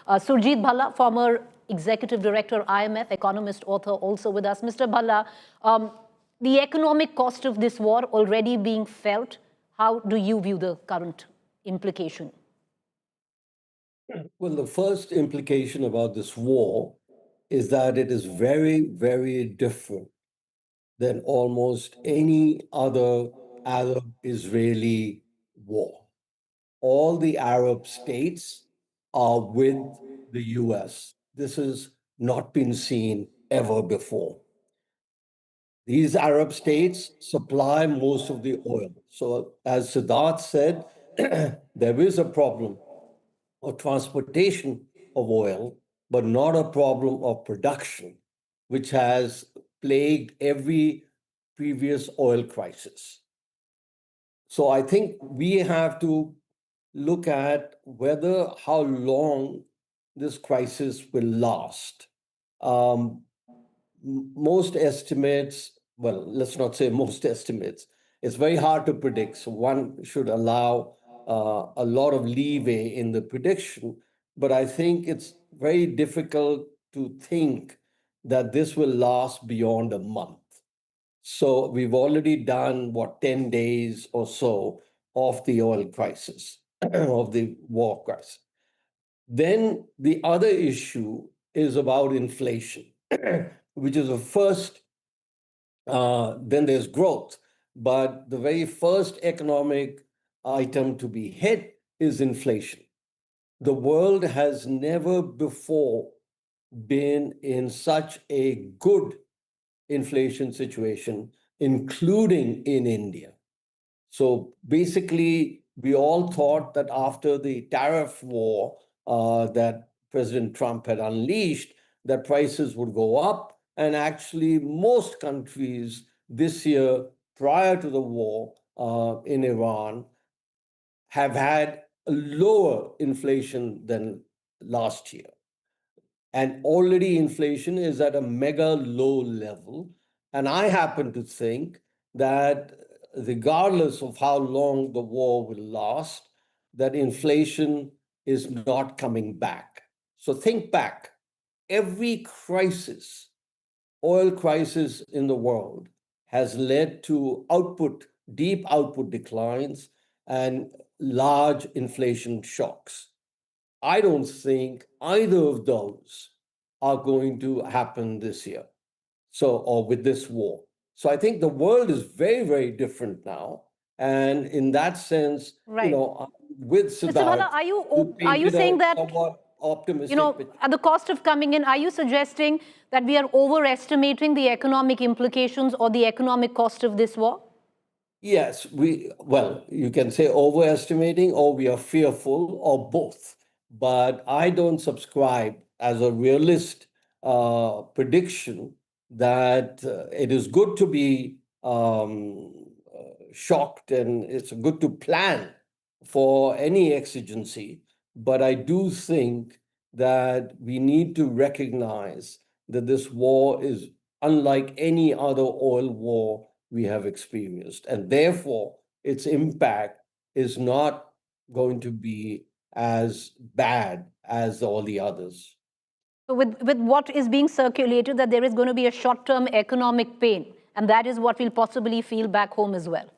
Surjit Bhalla, former Executive Director, IMF, economist, author, also with us. Mr. Bhalla, the economic cost of this war already being felt, how do you view the current implication? Well, the first implication about this war is that it is very, very different than almost any other Arab-Israeli war. All the Arab states are with the US. This has not been seen ever before. These Arab states supply most of the oil. So, as Siddharth said, there is a problem of transportation of oil, but not a problem of production, which has plagued every previous oil crisis. So I think we have to look at how long this crisis will last. Um, Most estimates, well, let's not say most estimates, it's very hard to predict. So one should allow a lot of leeway in the prediction. But I think it's very difficult to think that this will last beyond a month. So we've already done, 10 days or so of the oil crisis, of the war crisis. Then the other issue is about inflation, which is the first, then there's growth. But the very first economic item to be hit is inflation. The world has never before been in such a good inflation situation, including in India. So basically, we all thought that after the tariff war that President Trump had unleashed, that prices would go up. And actually, most countries this year, prior to the war in Iran, have had a lower inflation than last year. And already inflation is at a mega low level. And I happen to think that regardless of how long the war will last, that inflation is not coming back. So think back. Every crisis, oil crisis in the world, has led to deep output declines and large inflation shocks. I don't think either of those are going to happen this year. Or with this war. So I think the world is very, very different now. And in that sense, Right. with Mr. Bhalla, Siddharth, are you saying that, somewhat optimistic picture. at the cost of coming in, are you suggesting that we are overestimating the economic implications or the economic cost of this war? Yes, you can say overestimating or we are fearful or both. But I don't subscribe as a realist prediction that it is good to be shocked and it's good to plan for any exigency. But I do think that we need to recognize that this war is unlike any other oil war we have experienced. And therefore, its impact is not going to be as bad as all the others. So with what is being circulated, that there is going to be a short-term economic pain, and that is what we'll possibly feel back home as well.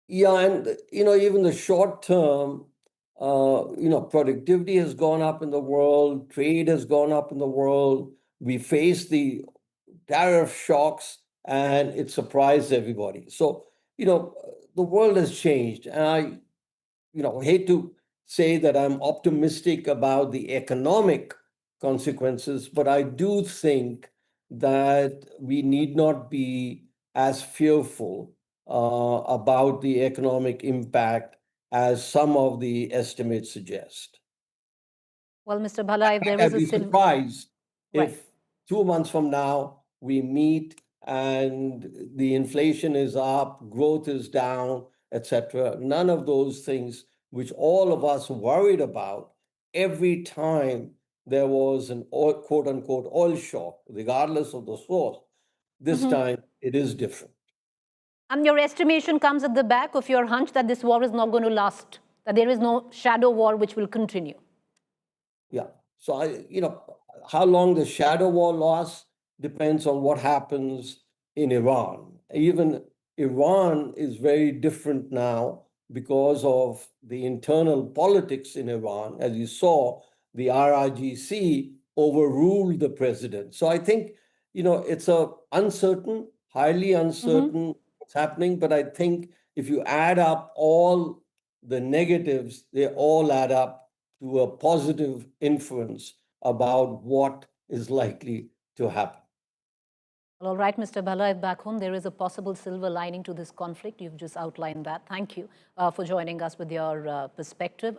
Yeah, and even the short term, productivity has gone up in the world, trade has gone up in the world. We face the tariff shocks, and it surprised everybody. So, the world has changed, and I, hate to say that I'm optimistic about the economic consequences, but I do think that we need not be as fearful about the economic impact as some of the estimates suggest. Well, Mr. Bhalla, if there was I'd a be surprised Right. if 2 months from now we meet and the inflation is up, growth is down, etc. None of those things which all of us worried about every time there was an quote unquote oil shock, regardless of the source. This time it is different. And your estimation comes at the back of your hunch that this war is not going to last, that there is no shadow war which will continue. Yeah. So how long the shadow war lasts depends on what happens in Iran. Even Iran is very different now because of the internal politics in Iran. As you saw, the RIGC overruled the president. So I think, it's a uncertain, highly uncertain what's happening. But I think if you add up all the negatives, they all add up to a positive inference about what is likely to happen. All right, Mr. Bhalla, if back home there is a possible silver lining to this conflict, you've just outlined that. Thank you for joining us with your perspective.